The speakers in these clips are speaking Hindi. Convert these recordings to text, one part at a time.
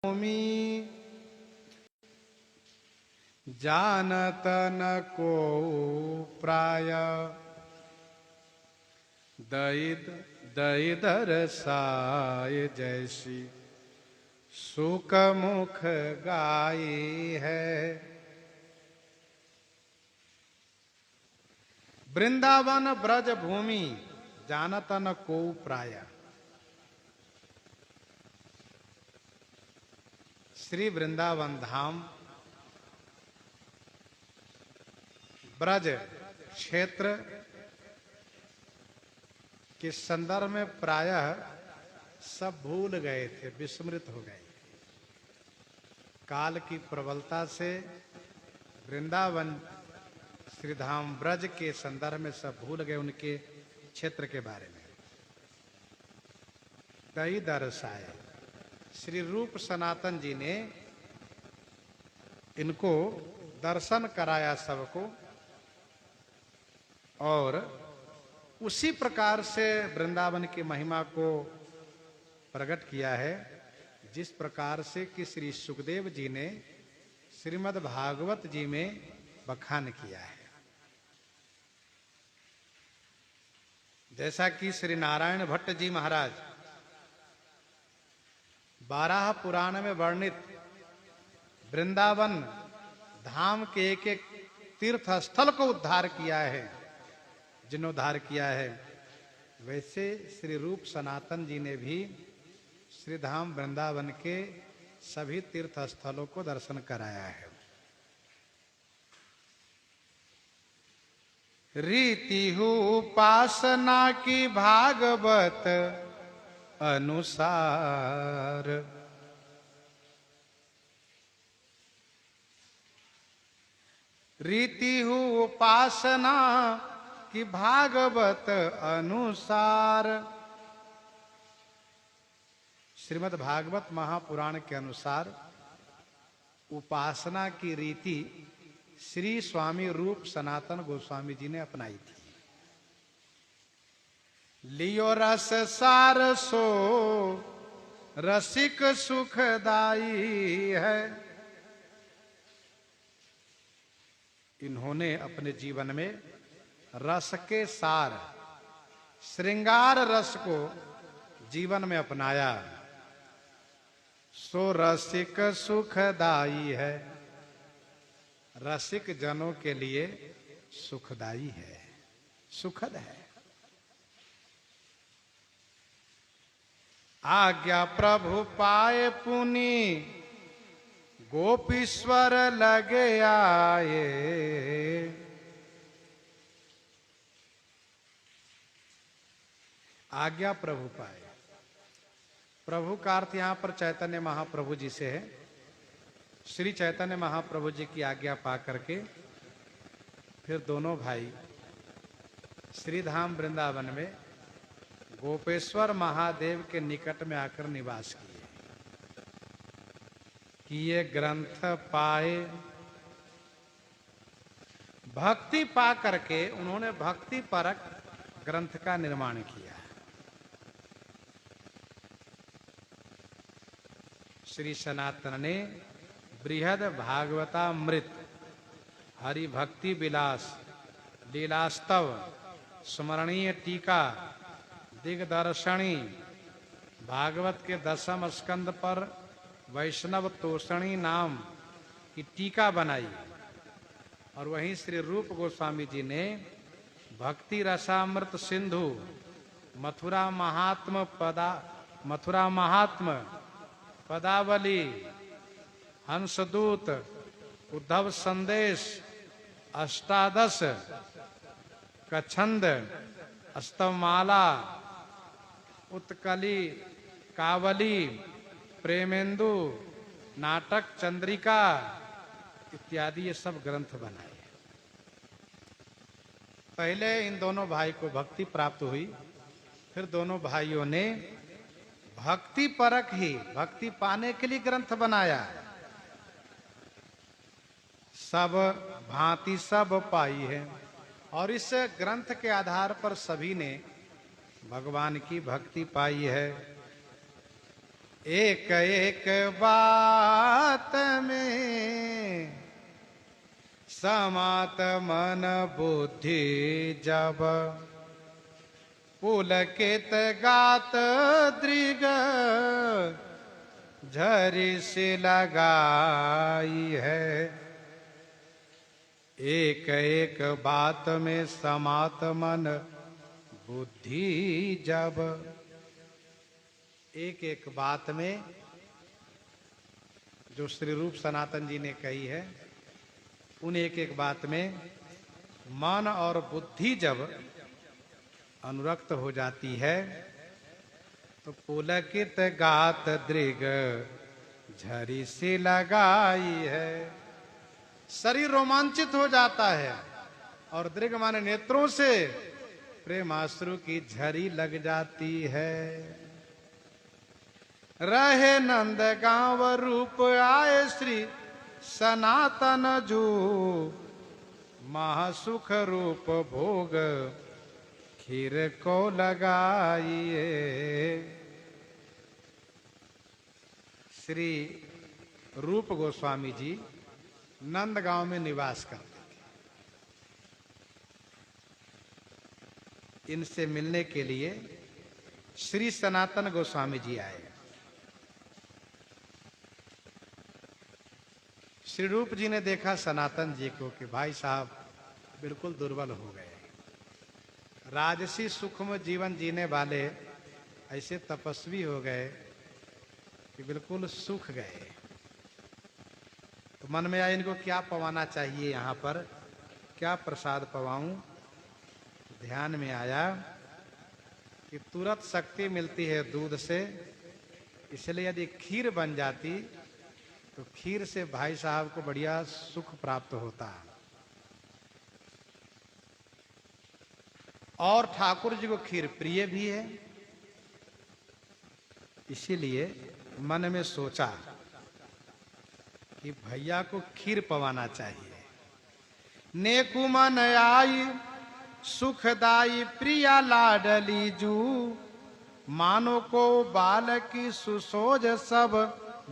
भूमि जानत न को प्राय दई दरसाए जैसी सुख मुख गाई है। वृंदावन ब्रज भूमि जानत न को प्राय। श्री वृंदावन धाम ब्रज क्षेत्र के संदर्भ में प्रायः सब भूल गए थे, विस्मृत हो गए। काल की प्रबलता से वृंदावन श्रीधाम ब्रज के संदर्भ में सब भूल गए, उनके क्षेत्र के बारे में। दई दरसाए, श्री रूप सनातन जी ने इनको दर्शन कराया सबको, और उसी प्रकार से वृंदावन की महिमा को प्रकट किया है, जिस प्रकार से कि श्री सुखदेव जी ने श्रीमद् भागवत जी में बखान किया है। जैसा कि श्री नारायण भट्ट जी महाराज 12 पुराण में वर्णित वृंदावन धाम के एक एक तीर्थ स्थल को उद्धार किया है, जीर्णोद्धार किया है, वैसे श्री रूप सनातन जी ने भी श्री धाम वृंदावन के सभी तीर्थ स्थलों को दर्शन कराया है। रीति उपासना की भागवत अनुसार, रीति उपासना कि भागवत अनुसार, श्रीमद् भागवत महापुराण के अनुसार उपासना की रीति श्री स्वामी रूप सनातन गोस्वामी जी ने अपनाई थी। लियो रस सार सो रसिक सुखदाई है। इन्होंने अपने जीवन में रस के सार श्रृंगार रस को जीवन में अपनाया। सो रसिक सुखदाई है, रसिक जनों के लिए सुखदाई है, सुखद है। आज्ञा प्रभु पाए पुनि गोपीश्वर लगे आए। आज्ञा प्रभु पाए, प्रभु का अर्थ यहां पर चैतन्य महाप्रभु जी से है। श्री चैतन्य महाप्रभु जी की आज्ञा पा करके फिर दोनों भाई श्रीधाम वृंदावन में गोपेश्वर महादेव के निकट में आकर निवास किए। कि ये ग्रंथ पाए, भक्ति पा करके उन्होंने भक्ति परक ग्रंथ का निर्माण किया। श्री सनातन ने बृहद भागवतामृत, हरि भक्ति विलास, लीलास्तव, स्मरणीय टीका, दिग्दर्शनी, भागवत के 10वें स्कंद पर वैष्णव तोषणी नाम की टीका बनाई। और वहीं श्री रूप गोस्वामी जी ने भक्ति रसामृत सिंधु, मथुरा महात्म पदावली, हंसदूत, उद्धव संदेश, अष्टादश कछंद, अस्तवमाला, उत्कली, कावली, प्रेमेंदु, नाटक चंद्रिका इत्यादि ये सब ग्रंथ बनाए। पहले इन दोनों भाई को भक्ति प्राप्त हुई, फिर दोनों भाइयों ने भक्ति परक ही भक्ति पाने के लिए ग्रंथ बनाया। सब भांति सब पाई है, और इस ग्रंथ के आधार पर सभी ने भगवान की भक्ति पाई है। एक एक बात में समात मन बुद्धि जब पुलकित गात दृग झरी सी लगाई है। एक एक बात में समात मन बुद्धि जब, एक एक बात में जो श्री रूप सनातन जी ने कही है, उन एक एक बात में मन और बुद्धि जब अनुरक्त हो जाती है तो पुलकित गात दृग झरी सी लगाई है। शरीर रोमांचित हो जाता है और दृग माने नेत्रों से प्रेमाश्रु की झरी लग जाती है। रहे नंद गांव रूप आए श्री सनातन जो महासुख रूप भोग खीर को लगाइए। श्री रूप गोस्वामी जी नंदगांव में निवास करते थे। इनसे मिलने के लिए श्री सनातन गोस्वामी जी आए। श्री रूप जी ने देखा सनातन जी को कि भाई साहब बिल्कुल दुर्बल हो गए, राजसी सुखम जीवन जीने वाले ऐसे तपस्वी हो गए कि बिल्कुल सूख गए। तो मन में आया इनको क्या पवाना चाहिए, यहाँ पर क्या प्रसाद पवाऊं। ध्यान में आया कि तुरंत शक्ति मिलती है दूध से, इसलिए यदि खीर बन जाती तो खीर से भाई साहब को बढ़िया सुख प्राप्त होता। और ठाकुर जी को खीर प्रिय भी है, इसीलिए मन में सोचा कि भैया को खीर पवाना चाहिए। नेकु मन आई सुखदाई प्रिया लाडली जू, मानो को बाल की सुसोज सब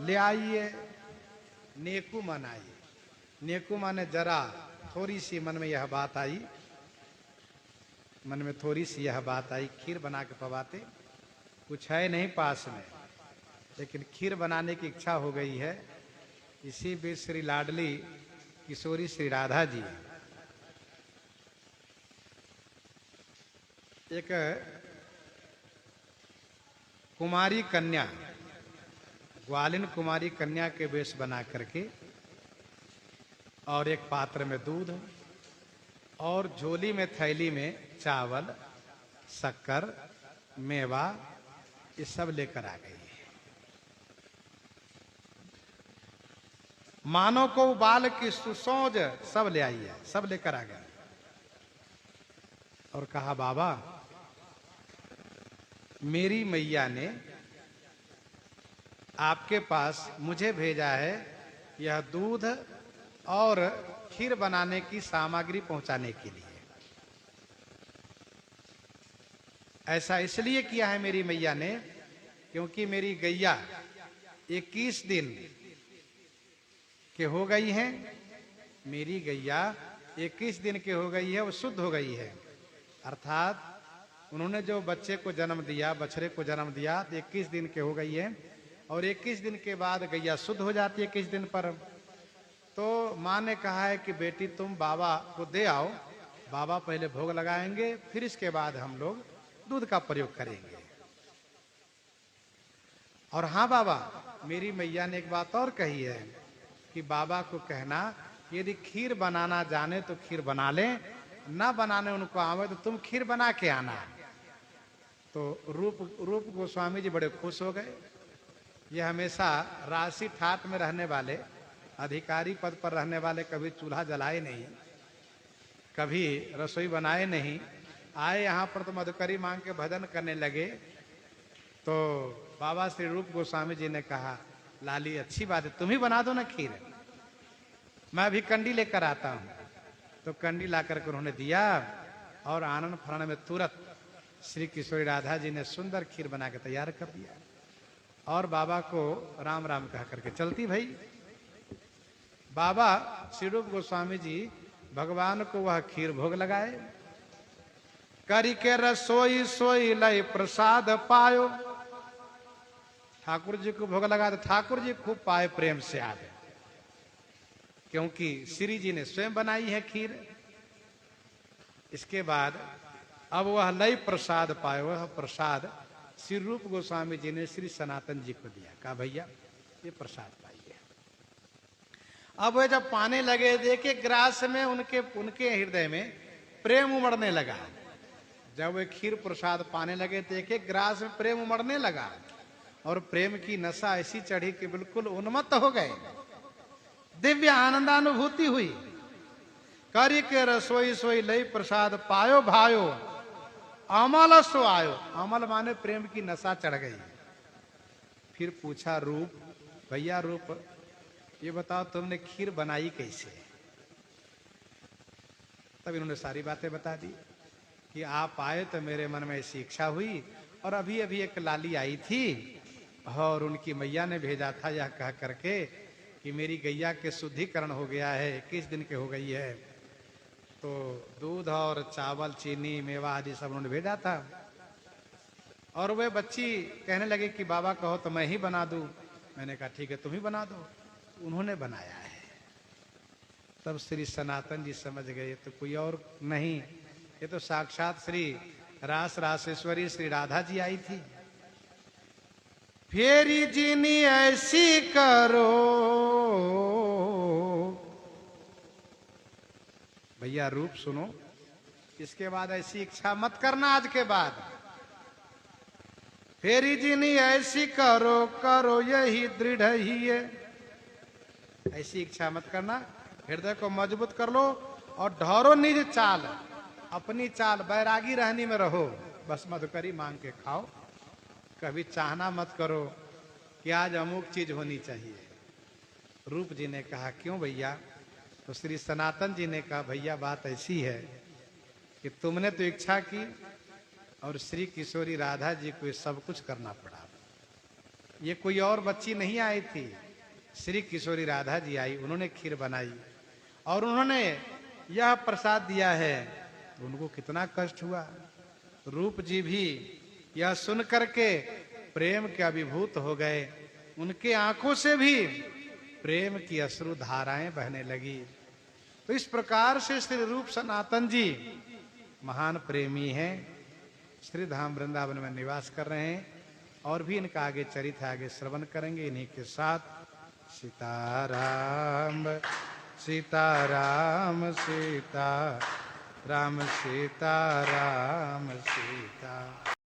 ले आइए। नेकु मन आई, नेकु माने जरा थोड़ी सी मन में यह बात आई, मन में थोड़ी सी यह बात आई, खीर बना के पवाते। कुछ है नहीं पास में, लेकिन खीर बनाने की इच्छा हो गई है। इसी बीच श्री लाडली किशोरी श्री राधा जी एक कुमारी कन्या, ग्वालिन कुमारी कन्या के वेश बना करके और एक पात्र में दूध और झोली में थैली में चावल शक्कर मेवा ये सब लेकर आ गई। मानो को बाल की सुसोज सब ले आई है, सब लेकर आ गए और कहा बाबा मेरी मैया ने आपके पास मुझे भेजा है यह दूध और खीर बनाने की सामग्री पहुंचाने के लिए। ऐसा इसलिए किया है मेरी मैया ने क्योंकि मेरी गैया 21 दिन के हो गई है। मेरी गैया 21 दिन के हो गई है, वो शुद्ध हो गई है। अर्थात उन्होंने जो बच्चे को जन्म दिया, बछड़े को जन्म दिया, 21 दिन के हो गई है और 21 दिन के बाद गैया शुद्ध हो जाती है 21 दिन पर। तो माँ ने कहा है कि बेटी तुम बाबा को दे आओ, बाबा पहले भोग लगाएंगे, फिर इसके बाद हम लोग दूध का प्रयोग करेंगे। और हाँ बाबा, मेरी मैया ने एक बात और कही है कि बाबा को कहना यदि खीर बनाना जाने तो खीर बना ले, ना बनाने उनको आवे तो तुम खीर बना के आना। तो रूप गोस्वामी जी बड़े खुश हो गए। ये हमेशा राशि ठाट में रहने वाले, अधिकारी पद पर रहने वाले कभी चूल्हा जलाए नहीं, कभी रसोई बनाए नहीं, आए यहाँ पर तो मधुकरी मांग के भजन करने लगे। तो बाबा श्री रूप गोस्वामी जी ने कहा लाली अच्छी बात है, तुम ही बना दो ना खीर, मैं अभी कंडी लेकर आता हूँ। तो कंडी ला करके उन्होंने दिया और आनंद फरण में तुरंत श्री किशोरी राधा जी ने सुंदर खीर बना के तैयार कर दिया। और बाबा को राम राम कह करके चलती भई। बाबा श्री रूप गोस्वामी जी भगवान को वह खीर भोग लगाए। करी के रसोई सोई लय प्रसाद पायो। ठाकुर जी को भोग लगा तो ठाकुर जी खूब पाए प्रेम से आगे, क्योंकि श्री जी ने स्वयं बनाई है खीर। इसके बाद अब वह लय प्रसाद पाए, वह प्रसाद श्री रूप गोस्वामी जी ने श्री सनातन जी को दिया। कहा भैया ये प्रसाद पाइए। अब वे जब पाने लगे, देखे ग्रास में उनके हृदय में प्रेम उमड़ने लगा। जब वे खीर प्रसाद पाने लगे, देखे ग्रास में प्रेम उमड़ने लगा और प्रेम की नशा ऐसी चढ़ी कि बिल्कुल उन्मत्त हो गए। दिव्य आनंदानुभूति हुई। करी के रसोई सोई लई प्रसाद पायो भायो अमल सो आयो। अमल माने प्रेम की नशा चढ़ गई। फिर पूछा रूप, भैया रूप ये बताओ तुमने खीर बनाई कैसे? तब इन्होंने सारी बातें बता दी कि आप आए तो मेरे मन में ऐसी इच्छा हुई, और अभी अभी एक लाली आई थी और उनकी मैया ने भेजा था यह कह करके कि मेरी गैया के शुद्धिकरण हो गया है, 21 दिन के हो गई है। तो दूध और चावल चीनी मेवा आदि सब उन्होंने भेजा था। और वे बच्ची कहने लगे कि बाबा कहो तो मैं ही बना दूं। मैंने कहा ठीक है तुम ही बना दो। उन्होंने बनाया है। तब श्री सनातन जी समझ गए तो कोई और नहीं, ये तो साक्षात श्री रास रासेश्वरी श्री राधा जी आई थी। फेरी जीनी ऐसी करो। भैया रूप सुनो, इसके बाद ऐसी इच्छा मत करना। आज के बाद फेरी जीनी ऐसी करो, करो यही दृढ़ ही है। ऐसी इच्छा मत करना, हृदय को मजबूत कर लो और ढौरो निज चाल, अपनी चाल बैरागी रहनी में रहो। बस मधुकरी मांग के खाओ। कभी चाहना मत करो कि आज अमुक चीज होनी चाहिए। रूप जी ने कहा क्यों भैया? तो श्री सनातन जी ने कहा भैया बात ऐसी है कि तुमने तो इच्छा की और श्री किशोरी राधा जी को सब कुछ करना पड़ा। ये कोई और बच्ची नहीं आई थी, श्री किशोरी राधा जी आई। उन्होंने खीर बनाई और उन्होंने यह प्रसाद दिया है। तो उनको कितना कष्ट हुआ। रूप जी भी यह सुन करके प्रेम के अभिभूत हो गए। उनके आंखों से भी प्रेम की अश्रु धाराएं बहने लगी। तो इस प्रकार से श्री रूप सनातन जी महान प्रेमी हैं, श्री धाम वृंदावन में निवास कर रहे हैं। और भी इनका आगे चरित्र आगे श्रवण करेंगे। इन्हीं के साथ सीताराम सीताराम सीता राम सीताराम सीता।